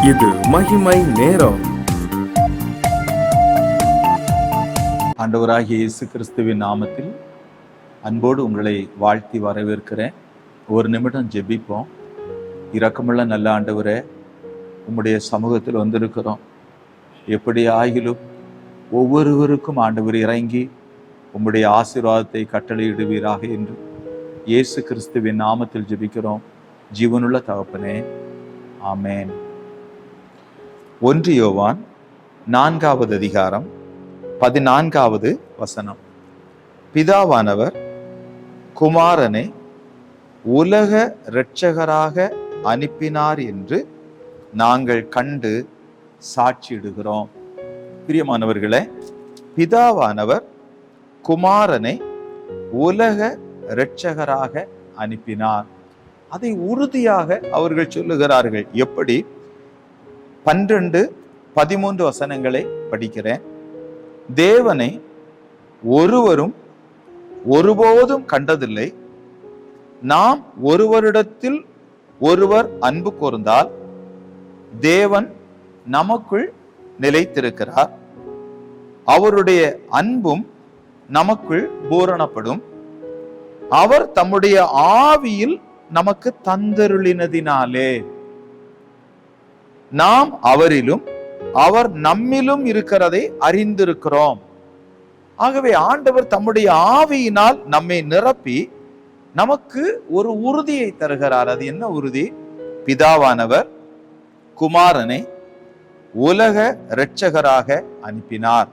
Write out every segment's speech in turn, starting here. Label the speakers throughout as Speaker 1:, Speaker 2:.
Speaker 1: இது மகிமை நேரம்.
Speaker 2: ஆண்டவராகிய இயேசு கிறிஸ்துவின் நாமத்தில் அன்போடு உங்களை வாழ்த்தி வரவேற்கிறேன். ஒரு நிமிடம் ஜெபிப்போம். இரக்கமுள்ள நல்ல ஆண்டவரே, உம்முடைய சமூகத்தில் வந்திருக்கிறோம். எப்படி ஆகிலும் ஒவ்வொருவருக்கும் ஆண்டவர் இறங்கி உம்முடைய ஆசீர்வாதத்தை கட்டளையிடுவீராக என்று இயேசு கிறிஸ்துவின் நாமத்தில் ஜெபிக்கிறோம். ஜீவனுள்ள தகப்பனே, ஆமேன். 1 யோவான் 4வது அதிகாரம் 14வது வசனம். பிதாவானவர் குமாரனை உலக இரட்சகராக அனுப்பினார் என்று நாங்கள் கண்டு சாட்சியிடுகிறோம். பிரியமானவர்களே, பிதாவானவர் குமாரனை உலக இரட்சகராக அனுப்பினார். அதை உறுதியாக அவர்கள் சொல்லுகிறார்கள். எப்படி? 12, 13 வசனங்களை படிக்கிறேன். தேவனை ஒருவரும் ஒருபோதும் கண்டதில்லை. நாம் ஒருவரிடத்தில் ஒருவர் அன்பு கூர்ந்தால் தேவன் நமக்குள் நிலைத்திருக்கிறார். அவருடைய அன்பும் நமக்குள் பூரணப்படும். அவர் தம்முடைய ஆவியில் நமக்கு தந்தருளினதினாலே நாம் அவரிலும் அவர் நம்மிலும் இருக்கிறதை அறிந்திருக்கிறோம். ஆகவே ஆண்டவர் தம்முடைய ஆவியினால் நம்மை நிரப்பி நமக்கு ஒரு உறுதியை தருகிறார். அது என்ன உறுதி? பிதாவானவர் குமாரனை உலக இரட்சகராக அனுப்பினார்.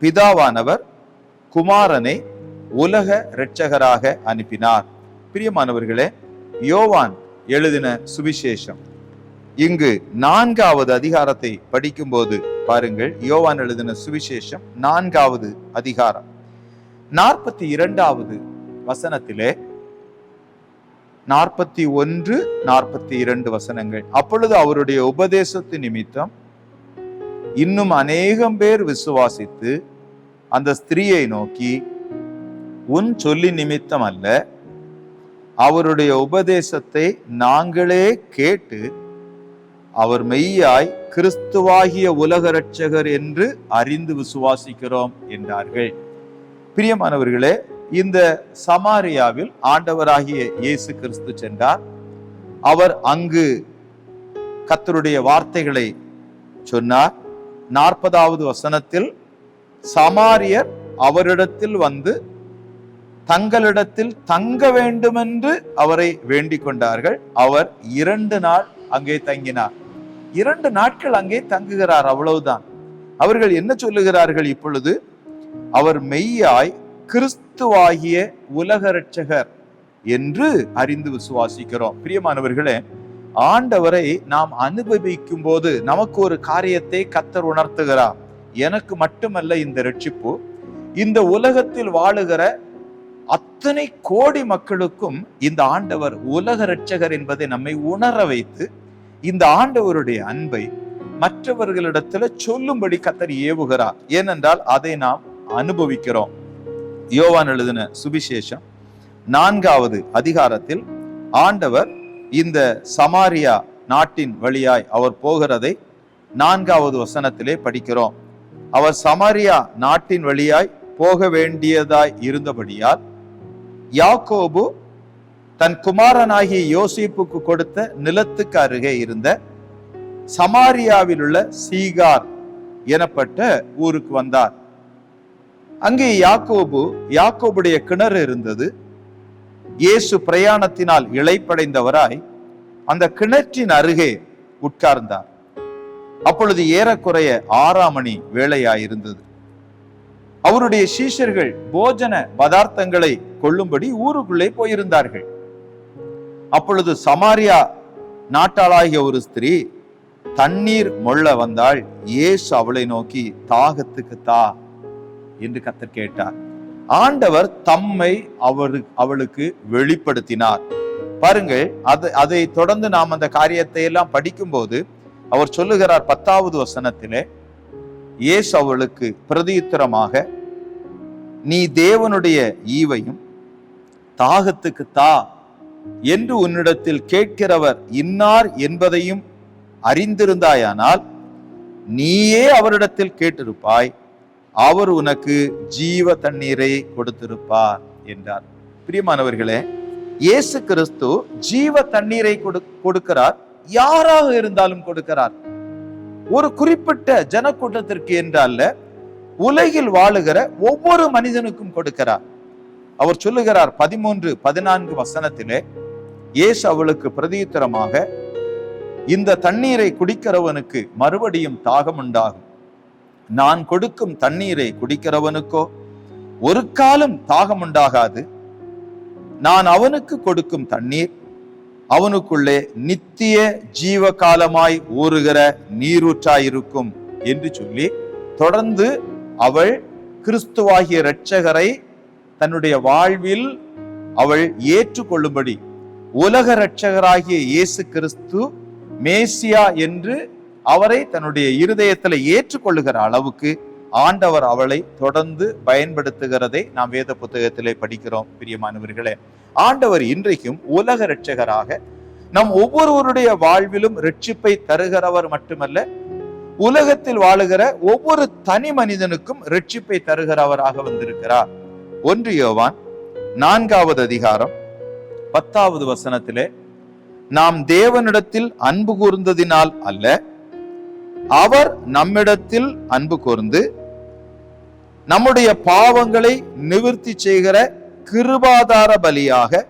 Speaker 2: பிதாவானவர் குமாரனை உலக இரட்சகராக அனுப்பினார். பிரியமானவர்களே, யோவான் எழுதின சுவிசேஷம் இங்கு 4வது அதிகாரத்தை படிக்கும்போது பாருங்கள். யோவான் எழுதின சுவிசேஷம் 4வது அதிகாரம் 42வது வசனத்திலே 41, 42 வசனங்கள். அப்பொழுது அவருடைய உபதேசத்து நிமித்தம் இன்னும் அநேகம் பேர் விசுவாசித்து அந்த ஸ்திரீயை நோக்கி, உன் சொல்லி நிமித்தம் அல்ல, அவருடைய உபதேசத்தை நாங்களே கேட்டு அவர் மெய்யாய் கிறிஸ்துவாகிய உலக இரட்சகர் என்று அறிந்து விசுவாசிக்கிறோம் என்றார்கள். பிரியமானவர்களே, இந்த சமாரியாவில் ஆண்டவராகிய இயேசு கிறிஸ்து சென்றார். அவர் அங்கு கர்த்தருடைய வார்த்தைகளை சொன்னார். 40வது வசனத்தில் சமாரியர் அவரிடத்தில் வந்து தங்களிடத்தில் தங்க வேண்டுமென்று அவரை வேண்டிக் கொண்டார்கள். அவர் 2 நாள் அங்கே தங்கினார். 2 நாட்கள் அங்கே தங்குகிறார். அவ்வளவுதான். அவர்கள் என்ன சொல்லுகிறார்கள்? இப்பொழுது அவர் மெய்யாய் கிறிஸ்துவாகிய உலக இரட்சகர் என்று அறிந்து விசுவாசிக்கிறோம். பிரியமானவர்களே, ஆண்டவரை நாம் அனுபவிக்கும் போது நமக்கு ஒரு காரியத்தை கர்த்தர் உணர்த்துகிறார். எனக்கு மட்டுமல்ல இந்த இரட்சிப்பு, இந்த உலகத்தில் வாழுகிற அத்தனை கோடி மக்களுக்கும் இந்த ஆண்டவர் உலக இரட்சகர் என்பதை நம்மை உணர வைத்து இந்த ஆண்டவருடைய அன்பை மற்றவர்களிடத்துல சொல்லும்படி கர்த்தர் ஏவுகிறார். ஏனென்றால் அதை நாம் அனுபவிக்கிறோம். யோவான் எழுதின சுவிசேஷம் 4வது அதிகாரத்தில் ஆண்டவர் இந்த சமாரியா நாட்டின் வழியாய் அவர் போகிறதை 4வது வசனத்திலே படிக்கிறோம். அவர் சமாரியா நாட்டின் வழியாய் போக வேண்டியதாய் இருந்தபடியால் யாக்கோபு தன் குமாரனாகிய யோசேப்புக்கு கொடுத்த நிலத்துக்கு அருகே இருந்த சமாரியாவில் உள்ள சீகார் எனப்பட்ட ஊருக்கு வந்தார். அங்கே யாக்கோபுடைய கிணறு இருந்தது. இயேசு பிரயாணத்தினால் இளைப்படைந்தவராய் அந்த கிணற்றின் அருகே உட்கார்ந்தார். அப்பொழுது ஏறக்குறைய 6ஆம் மணி வேளையாயிருந்தது. அவருடைய சீஷர்கள் போஜன பதார்த்தங்களை கொள்ளும்படி ஊருக்குள்ளே போயிருந்தார்கள். அப்பொழுது சமாரியா நாட்டாளாகிய ஒரு ஸ்திரீ தண்ணீர் மொள்ள வந்தாள். இயேசு அவளை நோக்கி, தாகத்துக்கு தா என்று கர்த்தர் கேட்டார். ஆண்டவர் தம்மை அவளுக்கு வெளிப்படுத்தினார். பாருங்கள், அதை தொடர்ந்து நாம் அந்த காரியத்தை எல்லாம் படிக்கும் போது அவர் சொல்லுகிறார் 10வது வசனத்திலே, இயேசு அவளுக்கு பிரதியுத்தரமாக, நீ தேவனுடைய ஈவையும் தாகத்துக்கு தா என்று உன்னிடத்தில் கேட்கிறவர் இன்னார் என்பதையும் அறிந்திருந்தாயானால் நீயே அவரிடத்தில் கேட்டிருப்பாய், அவர் உனக்கு ஜீவ தண்ணீரை கொடுத்திருப்பார் என்றார். பிரியமானவர்களே, இயேசு கிறிஸ்து ஜீவ தண்ணீரை கொடுக்கிறார். யாராக இருந்தாலும் கொடுக்கிறார். ஒரு குறிப்பிட்ட ஜனக்கூட்டத்திற்கு என்றல்ல, உலகில் வாழுகிற ஒவ்வொரு மனிதனுக்கும் கொடுக்கிறார். அவர் சொல்லுகிறார் 13-14 வசனத்திலே, இயேசு அவளுக்கு பிரதியுத்தரமாக, இந்த தண்ணீரை குடிக்கிறவனுக்கு மறுபடியும் தாகம் உண்டாகும். நான் கொடுக்கும் தண்ணீரை குடிக்கிறவனுக்கோ ஒரு காலம் தாகம் உண்டாகாது. நான் அவனுக்கு கொடுக்கும் தண்ணீர் அவனுக்குள்ளே நித்திய ஜீவ காலமாய் ஊறுகிற நீரூற்றாயிருக்கும் என்று சொல்லி, தொடர்ந்து அவள் கிறிஸ்துவாகிய இரட்சகரை தன்னுடைய வாழ்வில் அவள் ஏற்றுக்கொள்ளும்படி, உலக இரட்சகராகிய இயேசு கிறிஸ்து மேசியா என்று அவரை தன்னுடைய இருதயத்தில் ஏற்றுக்கொள்ளுகிற அளவுக்கு ஆண்டவர் அவளை தொடர்ந்து பயன்படுத்துகிறதை நாம் வேத புத்தகத்திலே படிக்கிறோம். பிரியமானவர்களே, ஆண்டவர் இன்றைக்கும் உலக இரட்சகராக நம் ஒவ்வொருவருடைய வாழ்விலும் இரட்சிப்பை தருகிறவர் மட்டுமல்ல, உலகத்தில் வாழுகிற ஒவ்வொரு தனி மனிதனுக்கும் இரட்சிப்பை தருகிறவராக வந்திருக்கிறார். 1 யோவான் 4வது அதிகாரம் 10வது வசனத்திலே, நாம் தேவனிடத்தில் அன்பு கூர்ந்ததினால் அல்ல, அவர் நம்மிடத்தில் அன்பு கூர்ந்து நம்முடைய பாவங்களை நிவர்த்தி செய்கிற கிருபாதார பலியாக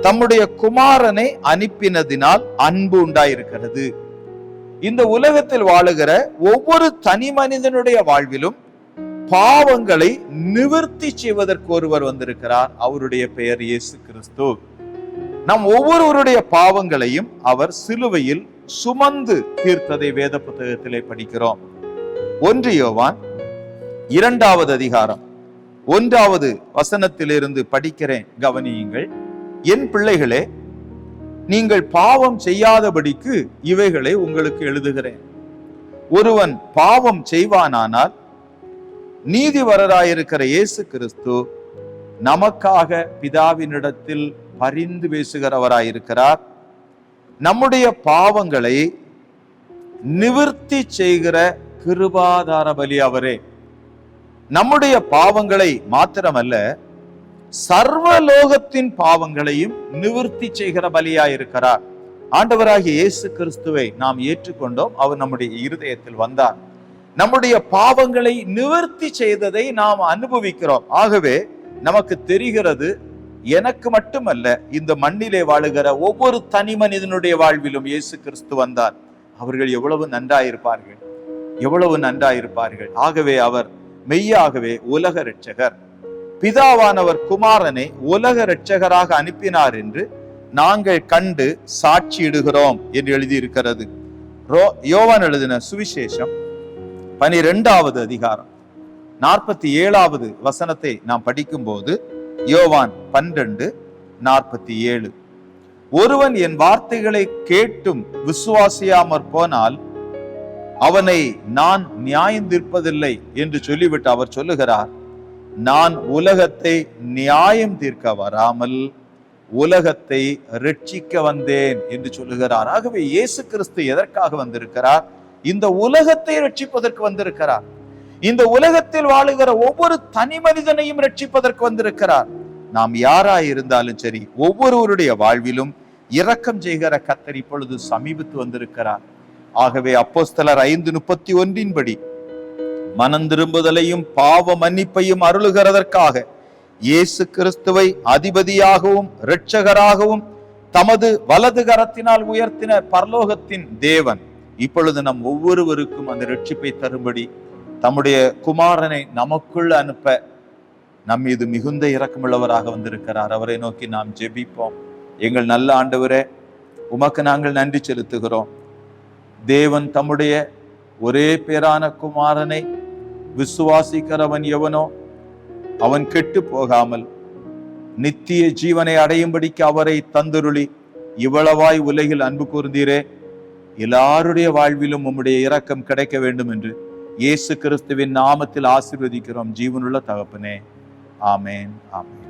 Speaker 2: தம்முடைய குமாரனை அனுப்பினதினால் அன்பு உண்டாயிருக்கிறது. இந்த உலகத்தில் வாழுகிற ஒவ்வொரு தனி மனிதனுடைய வாழ்விலும் பாவங்களை நிவர்த்தி செய்வதற்கு ஒருவர் வந்திருக்கிறார். அவருடைய பெயர் இயேசு கிறிஸ்து. நம் ஒவ்வொருவருடைய பாவங்களையும் அவர் சிலுவையில் சுமந்து தீர்த்ததை வேத புத்தகத்திலே படிக்கிறோம். 1 யோவான் 2வது அதிகாரம் 1வது வசனத்திலிருந்து படிக்கிறேன், கவனியுங்கள். என் பிள்ளைகளே, நீங்கள் பாவம் செய்யாதபடிக்கு இவைகளை உங்களுக்கு எழுதுகிறேன். ஒருவன் பாவம் செய்வானானால் நீதிபரராயிருக்கிற இயேசு கிறிஸ்து நமக்காக பிதாவினிடத்தில் பரிந்து பேசுகிறவராயிருக்கிறார். நம்முடைய பாவங்களை நிவர்த்தி செய்கிற கிருபாதார பலி அவரே. நம்முடைய பாவங்களை மாத்திரமல்ல, சர்வலோகத்தின் பாவங்களையும் நிவர்த்தி செய்கிற பலியாயிருக்கிறார். ஆண்டவராகிய இயேசு கிறிஸ்துவை நாம் ஏற்றுக்கொண்டோம். அவர் நம்முடைய இருதயத்தில் வந்தார். நம்முடைய பாவங்களை நிவர்த்தி செய்ததை நாம் அனுபவிக்கிறோம். ஆகவே நமக்கு தெரிகிறது, எனக்கு மட்டுமல்ல, இந்த மண்ணிலே வாழுகிற ஒவ்வொரு தனி மனிதனுடைய வாழ்விலும் இயேசு கிறிஸ்து வந்தார். அவர்கள் எவ்வளவு நன்றாயிருப்பார்கள், எவ்வளவு நன்றாயிருப்பார்கள். ஆகவே அவர் மெய்யாகவே உலக இரட்சகர். பிதாவானவர் குமாரனை உலக இரட்சகராக அனுப்பினார் என்று நாங்கள் கண்டு சாட்சியிடுகிறோம் என்று எழுதியிருக்கிறது. யோவான் எழுதின சுவிசேஷம் 12வது அதிகாரம் 47வது வசனத்தை நாம் படிக்கும் போது, யோவான் 12:47, ஒருவன் என் வார்த்தைகளை கேட்டும் விசுவாசியாமற் போனால் அவனை நான் நியாயம் தீர்ப்பதில்லை என்று சொல்லிவிட்டு அவர் சொல்லுகிறார், நான் உலகத்தை நியாயம் தீர்க்க வராமல் உலகத்தை ரட்சிக்க வந்தேன் என்று சொல்லுகிறார். ஆகவே இயேசு கிறிஸ்து எதற்காக வந்திருக்கிறார்? இந்த உலகத்தை ரட்சிப்பதற்கு வந்திருக்கிறார். இந்த உலகத்தில் வாழுகிற ஒவ்வொரு தனி மனிதனையும் ரட்சிப்பதற்கு வந்திருக்கிறார். நாம் யாராயிருந்தாலும் சரி, ஒவ்வொருவருடைய வாழ்விலும் இரக்கம் செய்கிற கர்த்தர் இப்பொழுது சமீபத்து வந்திருக்கிறார். ஆகவே அப்போஸ்தலர் 5:31 படி மனம் திரும்புதலையும் பாவ மன்னிப்பையும் அருளுகிறதற்காக இயேசு கிறிஸ்துவை அதிபதியாகவும் இரட்சகராகவும் தமது வலது கரத்தினால் உயர்த்தின பரலோகத்தின் தேவன் இப்பொழுது நம் ஒவ்வொருவருக்கும் அந்த ரட்சிப்பை தரும்படி தம்முடைய குமாரனை நமக்குள் அனுப்ப நம் மீது மிகுந்த இரக்கமுள்ளவராக வந்திருக்கிறார். அவரை நோக்கி நாம் ஜெபிப்போம். எங்கள் நல்ல ஆண்டவரே, உமக்கு நாங்கள் நன்றி செலுத்துகிறோம். தேவன் தம்முடைய ஒரே பேரான குமாரனை விசுவாசிக்கிறவன் எவனோ அவன் கெட்டு போகாமல் நித்திய ஜீவனை அடையும்படிக்கு அவரை தந்துருளி இவ்வளவாய் உலகில் அன்பு கூர்ந்தீரே. எல்லாருடைய வாழ்விலும் உம்முடைய இரக்கம் கிடைக்க வேண்டும் என்று இயேசு கிறிஸ்துவின் நாமத்தில் ஆசீர்வதிக்கிறோம் ஜீவனுள்ள தகப்பனே. ஆமேன், ஆமேன்.